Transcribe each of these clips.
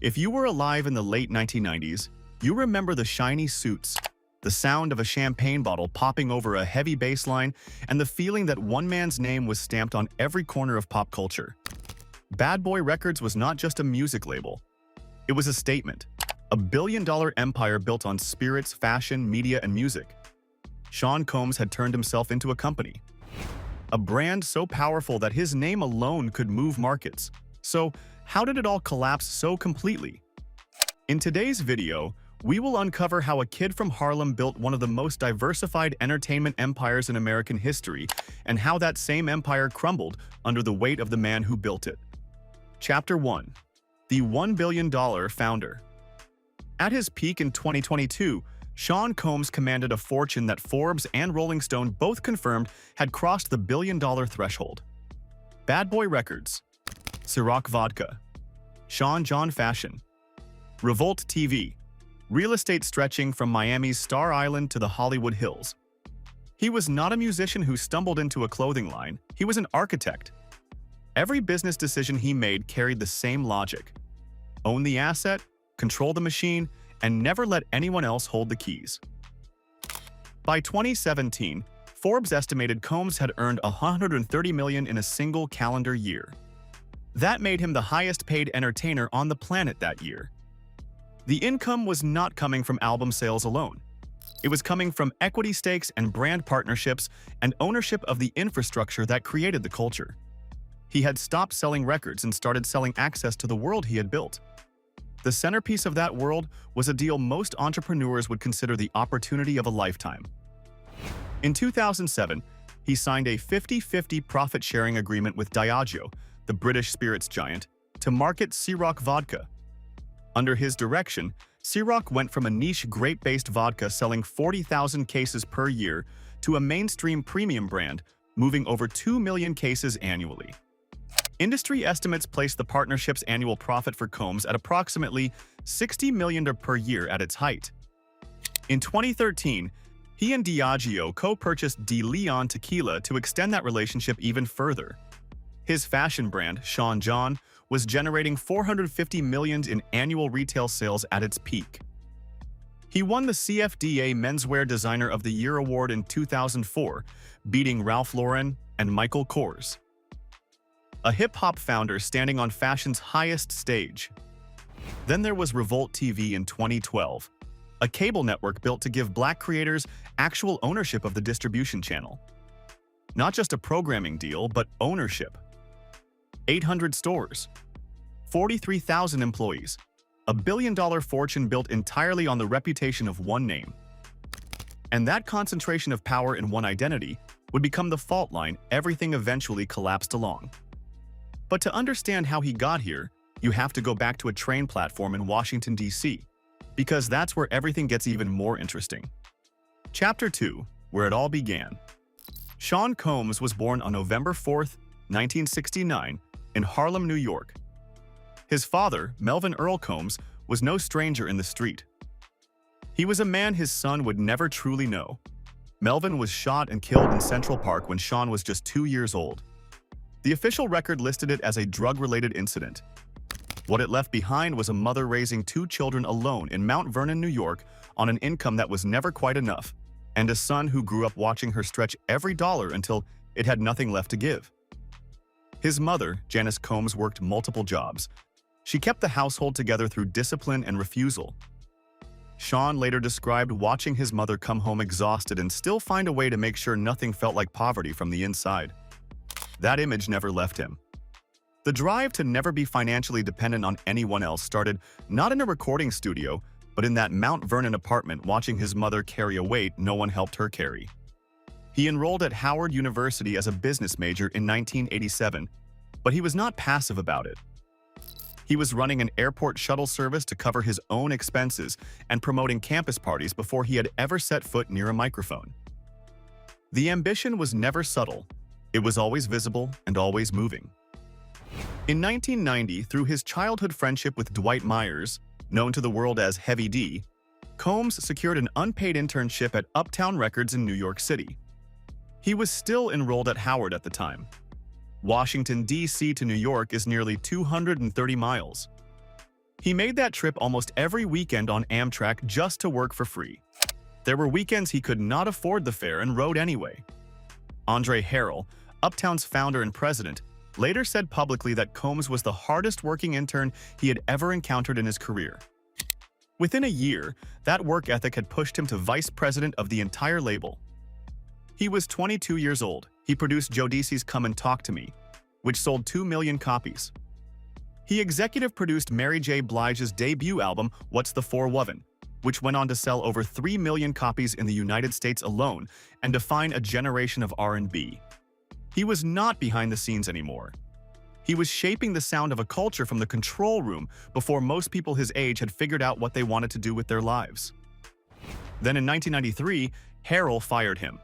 If you were alive in the late 1990s, you remember the shiny suits, the sound of a champagne bottle popping over a heavy bass line, and the feeling that one man's name was stamped on every corner of pop culture. Bad Boy Records was not just a music label. It was a statement, a billion-dollar empire built on spirits, fashion, media, and music. Sean Combs had turned himself into a company, a brand so powerful that his name alone could move markets. So, how did it all collapse so completely? In today's video, we will uncover how a kid from Harlem built one of the most diversified entertainment empires in American history, and how that same empire crumbled under the weight of the man who built it. Chapter 1. The $1 billion founder. At his peak in 2022, Sean Combs commanded a fortune that Forbes and Rolling Stone both confirmed had crossed the billion-dollar threshold. Bad Boy Records, Ciroc Vodka, Sean John Fashion, Revolt TV, real estate stretching from Miami's Star Island to the Hollywood Hills. He was not a musician who stumbled into a clothing line, he was an architect. Every business decision he made carried the same logic: own the asset, control the machine, and never let anyone else hold the keys. By 2017, Forbes estimated Combs had earned $130 million in a single calendar year. That made him the highest-paid entertainer on the planet that year. The income was not coming from album sales alone. It was coming from equity stakes and brand partnerships and ownership of the infrastructure that created the culture. He had stopped selling records and started selling access to the world he had built. The centerpiece of that world was a deal most entrepreneurs would consider the opportunity of a lifetime. In 2007, he signed a 50-50 profit-sharing agreement with Diageo, the British spirits giant, to market Ciroc Vodka. Under his direction, Ciroc went from a niche grape-based vodka selling 40,000 cases per year to a mainstream premium brand, moving over 2 million cases annually. Industry estimates place the partnership's annual profit for Combs at approximately $60 million per year at its height. In 2013, he and Diageo co-purchased De Leon Tequila to extend that relationship even further. His fashion brand, Sean John, was generating $450 million in annual retail sales at its peak. He won the CFDA Menswear Designer of the Year award in 2004, beating Ralph Lauren and Michael Kors. A hip-hop founder standing on fashion's highest stage. Then there was Revolt TV in 2012, a cable network built to give Black creators actual ownership of the distribution channel. Not just a programming deal, but ownership. 800 stores, 43,000 employees, a billion-dollar fortune built entirely on the reputation of one name. And that concentration of power in one identity would become the fault line everything eventually collapsed along. But to understand how he got here, you have to go back to a train platform in Washington, D.C., because that's where everything gets even more interesting. Chapter 2, where it all began. Sean Combs was born on November 4, 1969, in Harlem, New York. His father, Melvin Earl Combs, was no stranger in the street. He was a man his son would never truly know. Melvin was shot and killed in Central Park when Sean was just 2 years old. The official record listed it as a drug-related incident. What it left behind was a mother raising 2 children alone in Mount Vernon, New York, on an income that was never quite enough, and a son who grew up watching her stretch every dollar until it had nothing left to give. His mother, Janice Combs, worked multiple jobs. She kept the household together through discipline and refusal. Sean later described watching his mother come home exhausted and still find a way to make sure nothing felt like poverty from the inside. That image never left him. The drive to never be financially dependent on anyone else started not in a recording studio, but in that Mount Vernon apartment watching his mother carry a weight no one helped her carry. He enrolled at Howard University as a business major in 1987, but he was not passive about it. He was running an airport shuttle service to cover his own expenses and promoting campus parties before he had ever set foot near a microphone. The ambition was never subtle. It was always visible and always moving. In 1990, through his childhood friendship with Dwight Myers, known to the world as Heavy D, Combs secured an unpaid internship at Uptown Records in New York City. He was still enrolled at Howard at the time. Washington, D.C. to New York is nearly 230 miles. He made that trip almost every weekend on Amtrak just to work for free. There were weekends he could not afford the fare and rode anyway. Andre Harrell, Uptown's founder and president, later said publicly that Combs was the hardest working intern he had ever encountered in his career. Within a year, that work ethic had pushed him to vice president of the entire label. He was 22 years old. He produced Jodeci's Come and Talk to Me, which sold 2 million copies. He executive produced Mary J. Blige's debut album, What's the 411, which went on to sell over 3 million copies in the United States alone and define a generation of R&B. He was not behind the scenes anymore. He was shaping the sound of a culture from the control room before most people his age had figured out what they wanted to do with their lives. Then in 1993, Harrell fired him.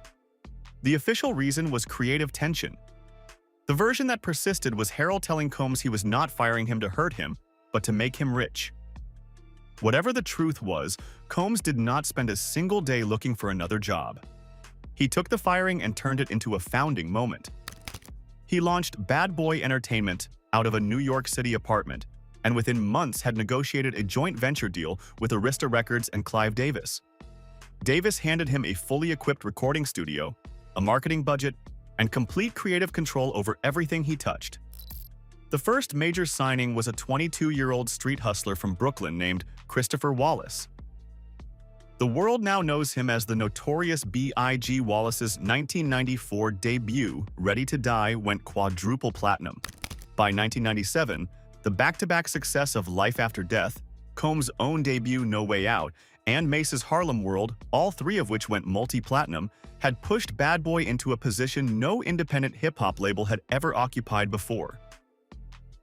The official reason was creative tension. The version that persisted was Harrell telling Combs he was not firing him to hurt him, but to make him rich. Whatever the truth was, Combs did not spend a single day looking for another job. He took the firing and turned it into a founding moment. He launched Bad Boy Entertainment out of a New York City apartment, and within months had negotiated a joint venture deal with Arista Records and Clive Davis. Davis handed him a fully equipped recording studio, a marketing budget, and complete creative control over everything he touched. The first major signing was a 22-year-old street hustler from Brooklyn named Christopher Wallace. The world now knows him as the notorious B.I.G. Wallace's 1994 debut, Ready to Die, went quadruple platinum. By 1997, the back-to-back success of Life After Death, Combs' own debut No Way Out, and Mace's Harlem World, all three of which went multi-platinum, had pushed Bad Boy into a position no independent hip-hop label had ever occupied before.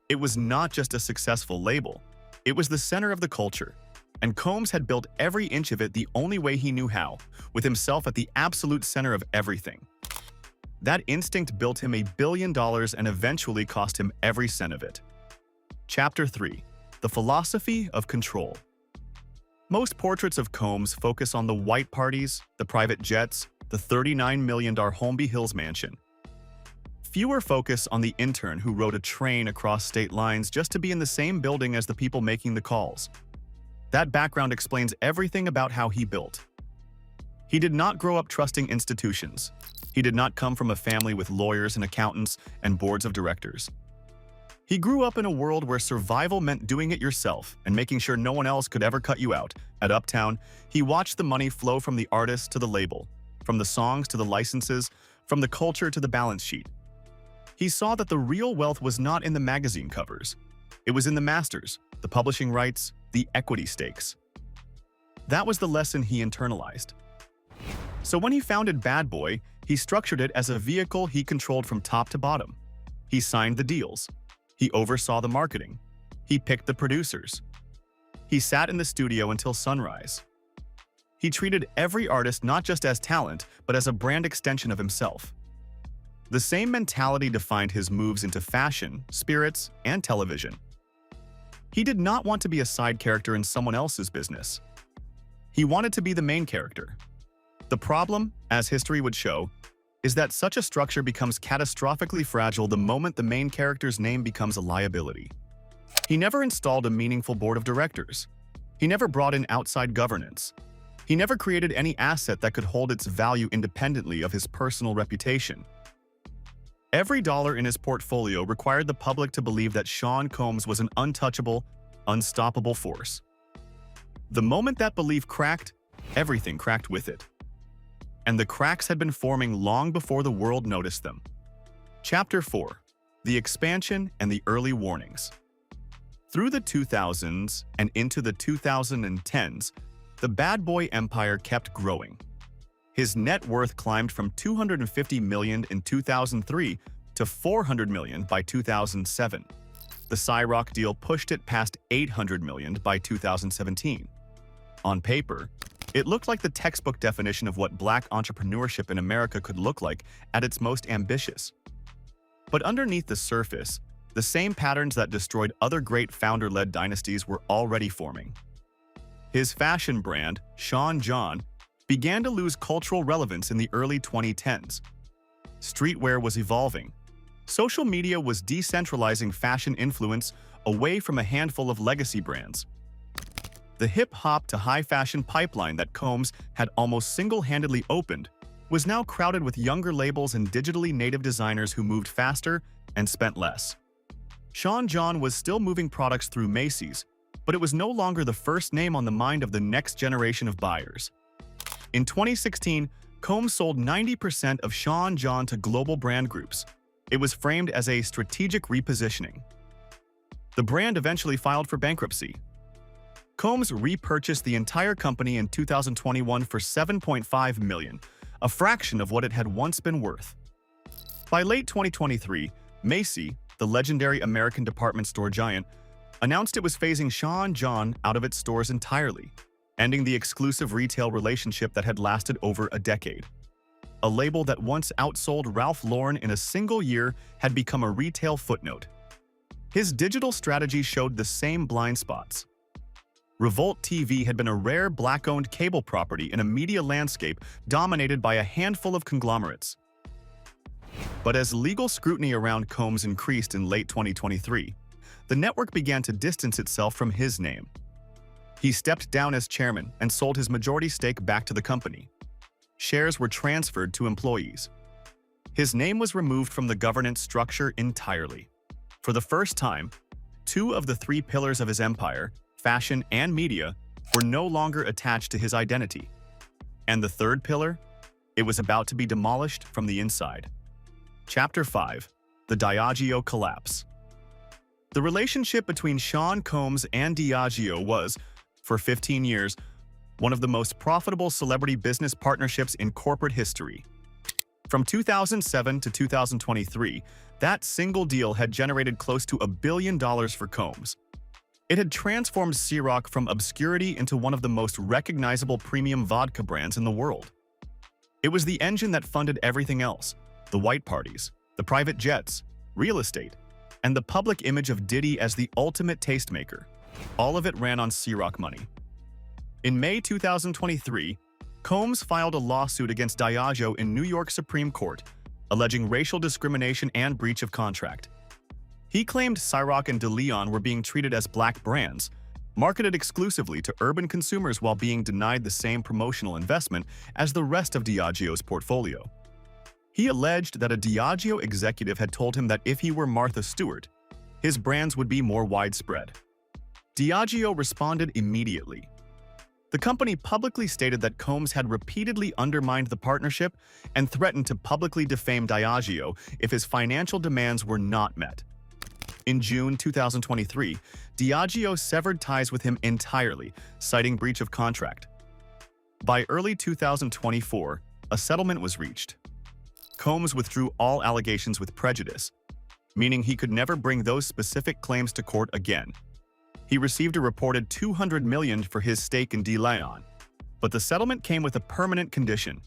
It was not just a successful label, it was the center of the culture. And Combs had built every inch of it the only way he knew how, with himself at the absolute center of everything. That instinct built him $1 billion and eventually cost him every cent of it. Chapter 3. The Philosophy of Control. Most portraits of Combs focus on the white parties, the private jets, the $39 million Holmby Hills mansion. Fewer focus on the intern who rode a train across state lines just to be in the same building as the people making the calls. That background explains everything about how he built. He did not grow up trusting institutions. He did not come from a family with lawyers and accountants and boards of directors. He grew up in a world where survival meant doing it yourself and making sure no one else could ever cut you out. At Uptown, he watched the money flow from the artist to the label, from the songs to the licenses, from the culture to the balance sheet. He saw that the real wealth was not in the magazine covers. It was in the masters, the publishing rights, the equity stakes. That was the lesson he internalized. So when he founded Bad Boy, he structured it as a vehicle he controlled from top to bottom. He signed the deals. He oversaw the marketing. He picked the producers. He sat in the studio until sunrise. He treated every artist not just as talent, but as a brand extension of himself. The same mentality defined his moves into fashion, spirits, and television. He did not want to be a side character in someone else's business. He wanted to be the main character. The problem, as history would show, is that such a structure becomes catastrophically fragile the moment the main character's name becomes a liability. He never installed a meaningful board of directors. He never brought in outside governance. He never created any asset that could hold its value independently of his personal reputation. Every dollar in his portfolio required the public to believe that Sean Combs was an untouchable, unstoppable force. The moment that belief cracked, everything cracked with it. And the cracks had been forming long before the world noticed them. Chapter 4. The Expansion and the Early Warnings. Through the 2000s and into the 2010s, the Bad Boy empire kept growing. His net worth climbed from $250 million in 2003 to $400 million by 2007. The Ciroc deal pushed it past $800 million by 2017. On paper, it looked like the textbook definition of what Black entrepreneurship in America could look like at its most ambitious. But underneath the surface, the same patterns that destroyed other great founder-led dynasties were already forming. His fashion brand, Sean John, began to lose cultural relevance in the early 2010s. Streetwear was evolving. Social media was decentralizing fashion influence away from a handful of legacy brands. The hip-hop to high-fashion pipeline that Combs had almost single-handedly opened was now crowded with younger labels and digitally native designers who moved faster and spent less. Sean John was still moving products through Macy's, but it was no longer the first name on the mind of the next generation of buyers. In 2016, Combs sold 90% of Sean John to global brand groups. It was framed as a strategic repositioning. The brand eventually filed for bankruptcy. Combs repurchased the entire company in 2021 for $7.5 million, a fraction of what it had once been worth. By late 2023, Macy, the legendary American department store giant, announced it was phasing Sean John out of its stores entirely, ending the exclusive retail relationship that had lasted over a decade. A label that once outsold Ralph Lauren in a single year had become a retail footnote. His digital strategy showed the same blind spots. Revolt TV had been a rare black-owned cable property in a media landscape dominated by a handful of conglomerates. But as legal scrutiny around Combs increased in late 2023, the network began to distance itself from his name. He stepped down as chairman and sold his majority stake back to the company. Shares were transferred to employees. His name was removed from the governance structure entirely. For the first time, two of the three pillars of his empire, fashion and media, were no longer attached to his identity. And the third pillar? It was about to be demolished from the inside. Chapter 5: The Diageo Collapse. The relationship between Sean Combs and Diageo was, for 15 years, one of the most profitable celebrity business partnerships in corporate history. From 2007 to 2023, that single deal had generated close to $1 billion for Combs. It had transformed Ciroc from obscurity into one of the most recognizable premium vodka brands in the world. It was the engine that funded everything else: the white parties, the private jets, real estate, and the public image of Diddy as the ultimate tastemaker. All of it ran on Ciroc money. In May 2023, Combs filed a lawsuit against Diageo in New York Supreme Court, alleging racial discrimination and breach of contract. He claimed Ciroc and De Leon were being treated as black brands, marketed exclusively to urban consumers while being denied the same promotional investment as the rest of Diageo's portfolio. He alleged that a Diageo executive had told him that if he were Martha Stewart, his brands would be more widespread. Diageo responded immediately. The company publicly stated that Combs had repeatedly undermined the partnership and threatened to publicly defame Diageo if his financial demands were not met. In June 2023, Diageo severed ties with him entirely, citing breach of contract. By early 2024, a settlement was reached. Combs withdrew all allegations with prejudice, meaning he could never bring those specific claims to court again. He received a reported $200 million for his stake in De Leon, but the settlement came with a permanent condition.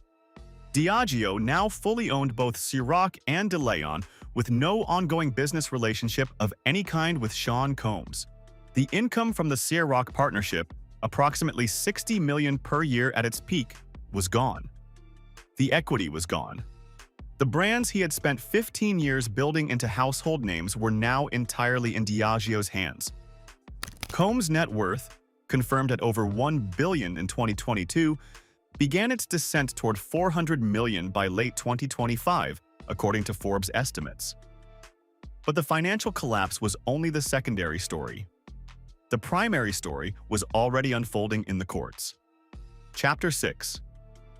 Diageo now fully owned both Ciroc and De Leon, with no ongoing business relationship of any kind with Sean Combs. The income from the Ciroc partnership, approximately $60 million per year at its peak, was gone. The equity was gone. The brands he had spent 15 years building into household names were now entirely in Diageo's hands. Combs' net worth, confirmed at over $1 billion in 2022, began its descent toward $400 million by late 2025, according to Forbes estimates. But the financial collapse was only the secondary story. The primary story was already unfolding in the courts. Chapter 6: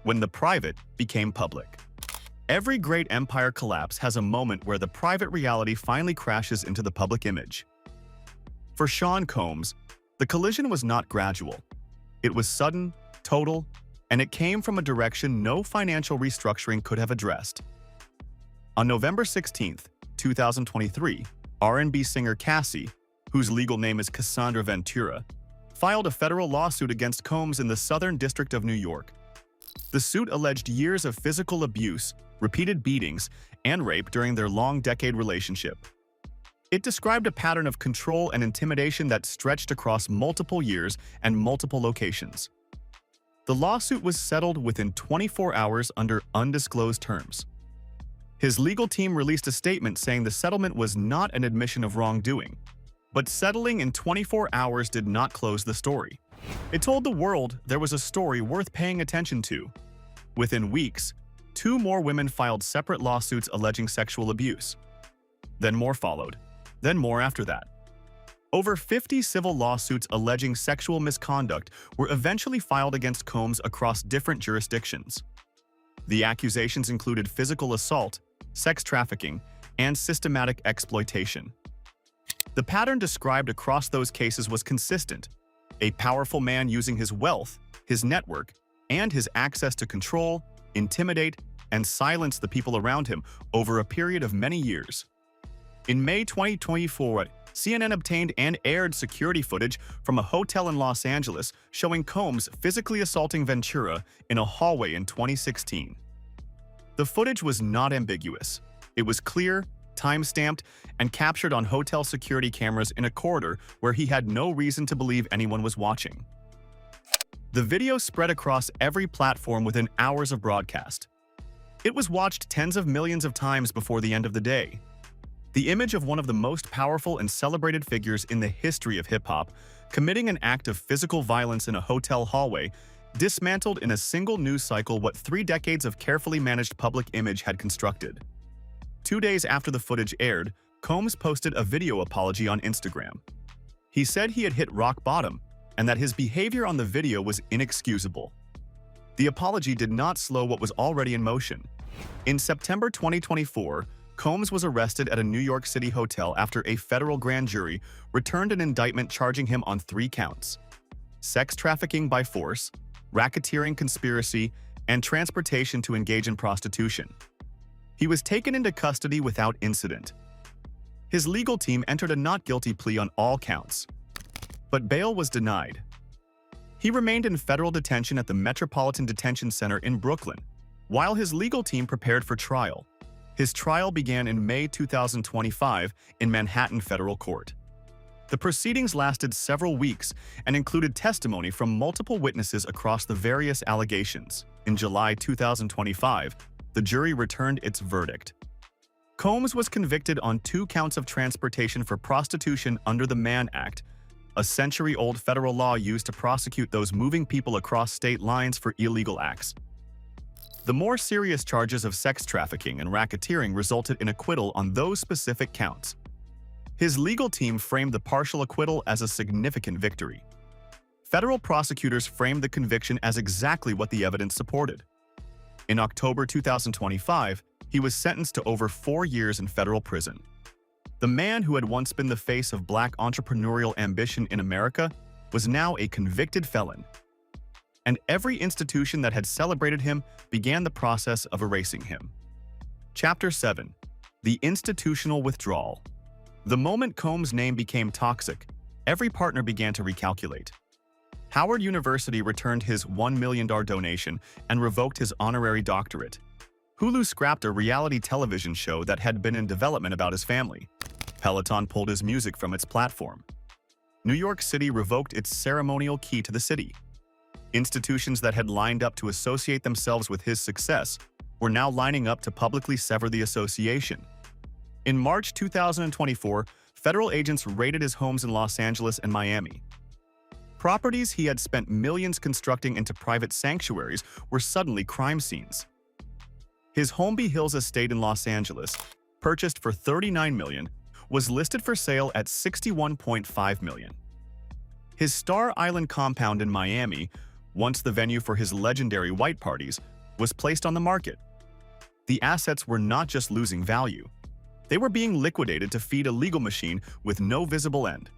When the private became public. Every great empire collapse has a moment where the private reality finally crashes into the public image. For Sean Combs, the collision was not gradual. It was sudden, total, and it came from a direction no financial restructuring could have addressed. On November 16, 2023, R&B singer Cassie, whose legal name is Cassandra Ventura, filed a federal lawsuit against Combs in the Southern District of New York. The suit alleged years of physical abuse, repeated beatings, and rape during their long-decade relationship. It described a pattern of control and intimidation that stretched across multiple years and multiple locations. The lawsuit was settled within 24 hours under undisclosed terms. His legal team released a statement saying the settlement was not an admission of wrongdoing, But settling in 24 hours did not close the story. It told the world there was a story worth paying attention to. Within weeks, 2 more women filed separate lawsuits alleging sexual abuse. Then more followed. Then more after that. Over 50 civil lawsuits alleging sexual misconduct were eventually filed against Combs across different jurisdictions. The accusations included physical assault, sex trafficking, and systematic exploitation. The pattern described across those cases was consistent: a powerful man using his wealth, his network, and his access to control, intimidate, and silence the people around him over a period of many years. In May 2024, CNN obtained and aired security footage from a hotel in Los Angeles showing Combs physically assaulting Ventura in a hallway in 2016. The footage was not ambiguous. It was clear, time-stamped, and captured on hotel security cameras in a corridor where he had no reason to believe anyone was watching. The video spread across every platform within hours of broadcast. It was watched tens of millions of times before the end of the day. The image of one of the most powerful and celebrated figures in the history of hip-hop committing an act of physical violence in a hotel hallway dismantled in a single news cycle what 3 decades of carefully managed public image had constructed. 2 days after the footage aired, Combs posted a video apology on Instagram. He said he had hit rock bottom and that his behavior on the video was inexcusable. The apology did not slow what was already in motion. In September 2024, Combs was arrested at a New York City hotel after a federal grand jury returned an indictment charging him on 3 counts: sex trafficking by force, racketeering conspiracy, and transportation to engage in prostitution. He was taken into custody without incident. His legal team entered a not guilty plea on all counts, but bail was denied. He remained in federal detention at the Metropolitan Detention Center in Brooklyn, while his legal team prepared for trial. His trial began in May 2025 in Manhattan Federal Court. The proceedings lasted several weeks and included testimony from multiple witnesses across the various allegations. In July 2025, the jury returned its verdict. Combs was convicted on 2 counts of transportation for prostitution under the Mann Act, a century-old federal law used to prosecute those moving people across state lines for illegal acts. The more serious charges of sex trafficking and racketeering resulted in acquittal on those specific counts. His legal team framed the partial acquittal as a significant victory. Federal prosecutors framed the conviction as exactly what the evidence supported. In October 2025, he was sentenced to over 4 years in federal prison. The man who had once been the face of Black entrepreneurial ambition in America was now a convicted felon. And every institution that had celebrated him began the process of erasing him. Chapter 7. The Institutional Withdrawal. The moment Combs' name became toxic, every partner began to recalculate. Howard University returned his $1 million donation and revoked his honorary doctorate. Hulu scrapped a reality television show that had been in development about his family. Peloton pulled his music from its platform. New York City revoked its ceremonial key to the city. Institutions that had lined up to associate themselves with his success were now lining up to publicly sever the association. In March 2024, federal agents raided his homes in Los Angeles and Miami. Properties he had spent millions constructing into private sanctuaries were suddenly crime scenes. His Holmby Hills estate in Los Angeles, purchased for $39 million, was listed for sale at $61.5 million. His Star Island compound in Miami, once the venue for his legendary white parties, was placed on the market. The assets were not just losing value. They were being liquidated to feed a legal machine with no visible end.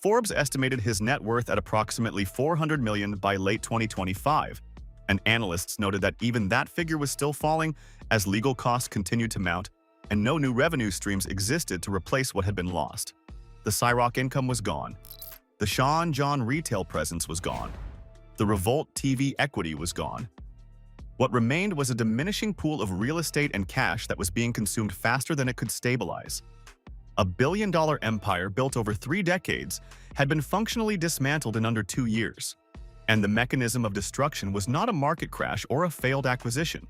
Forbes estimated his net worth at approximately $400 million by late 2025, and analysts noted that even that figure was still falling as legal costs continued to mount and no new revenue streams existed to replace what had been lost. The Ciroc income was gone. The Sean John retail presence was gone. The Revolt TV equity was gone. What remained was a diminishing pool of real estate and cash that was being consumed faster than it could stabilize. A billion-dollar empire built over 3 decades had been functionally dismantled in under 2 years. And the mechanism of destruction was not a market crash or a failed acquisition.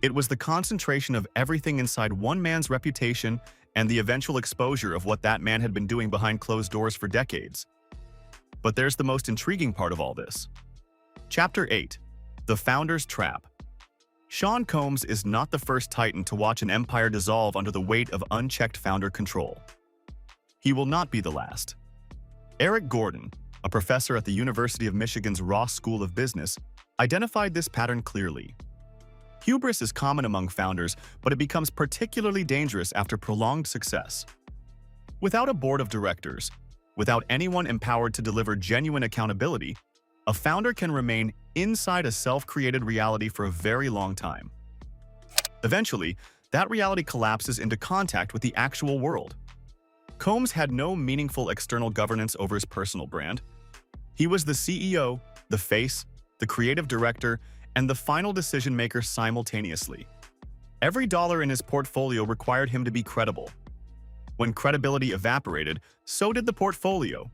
It was the concentration of everything inside one man's reputation and the eventual exposure of what that man had been doing behind closed doors for decades. But there's the most intriguing part of all this. Chapter 8. The Founder's Trap. Sean Combs is not the first titan to watch an empire dissolve under the weight of unchecked founder control. He will not be the last. Eric Gordon, a professor at the University of Michigan's Ross School of Business, identified this pattern clearly. Hubris is common among founders, but it becomes particularly dangerous after prolonged success. Without a board of directors, without anyone empowered to deliver genuine accountability, a founder can remain inside a self-created reality for a very long time. Eventually, that reality collapses into contact with the actual world. Combs had no meaningful external governance over his personal brand. He was the CEO, the face, the creative director, and the final decision-maker simultaneously. Every dollar in his portfolio required him to be credible. When credibility evaporated, so did the portfolio.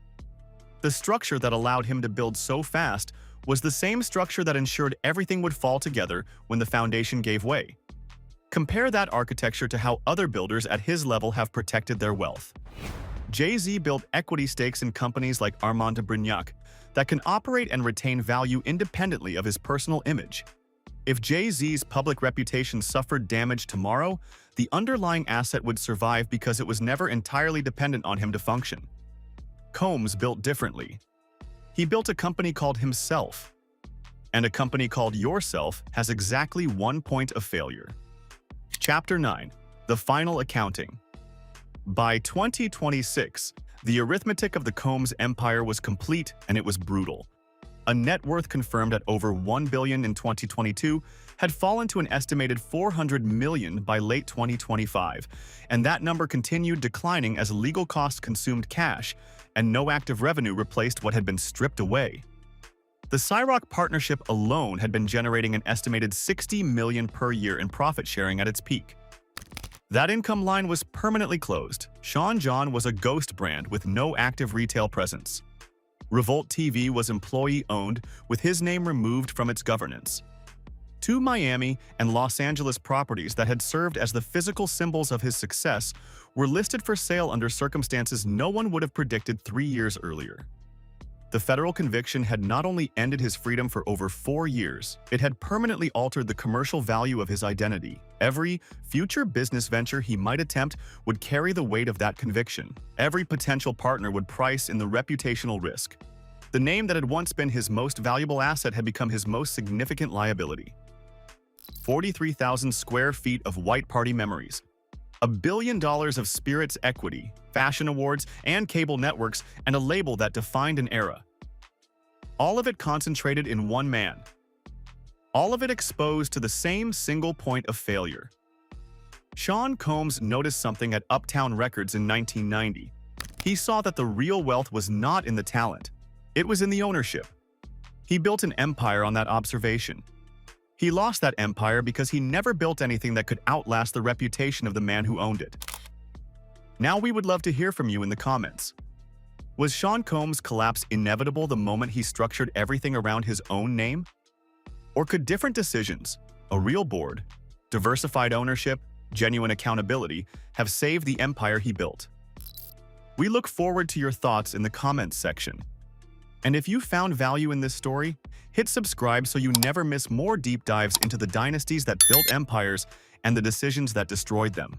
The structure that allowed him to build so fast was the same structure that ensured everything would fall together when the foundation gave way. Compare that architecture to how other builders at his level have protected their wealth. Jay-Z built equity stakes in companies like Armand de Brignac that can operate and retain value independently of his personal image. If Jay-Z's public reputation suffered damage tomorrow, the underlying asset would survive because it was never entirely dependent on him to function. Combs built differently. He built a company called himself, and a company called yourself has exactly one point of failure. Chapter 9. The Final Accounting. By 2026, the arithmetic of the Combs empire was complete and it was brutal. A net worth confirmed at over $1 billion in 2022 had fallen to an estimated $400 million by late 2025, and that number continued declining as legal costs consumed cash and no active revenue replaced what had been stripped away. The Ciroc partnership alone had been generating an estimated $60 million per year in profit sharing at its peak. That income line was permanently closed. Sean John was a ghost brand with no active retail presence. Revolt TV was employee-owned, with his name removed from its governance. Two Miami and Los Angeles properties that had served as the physical symbols of his success were listed for sale under circumstances no one would have predicted 3 years earlier. The federal conviction had not only ended his freedom for over 4 years, it had permanently altered the commercial value of his identity. Every future business venture he might attempt would carry the weight of that conviction. Every potential partner would price in the reputational risk. The name that had once been his most valuable asset had become his most significant liability. 43,000 square feet of white party memories. $1 billion of spirits equity, fashion awards, and cable networks, and a label that defined an era. All of it concentrated in one man. All of it exposed to the same single point of failure. Sean Combs noticed something at Uptown Records in 1990. He saw that the real wealth was not in the talent. It was in the ownership. He built an empire on that observation. He lost that empire because he never built anything that could outlast the reputation of the man who owned it. Now we would love to hear from you in the comments. Was Sean Combs' collapse inevitable the moment he structured everything around his own name? Or could different decisions, a real board, diversified ownership, genuine accountability, have saved the empire he built? We look forward to your thoughts in the comments section. And if you found value in this story, hit subscribe so you never miss more deep dives into the dynasties that built empires and the decisions that destroyed them.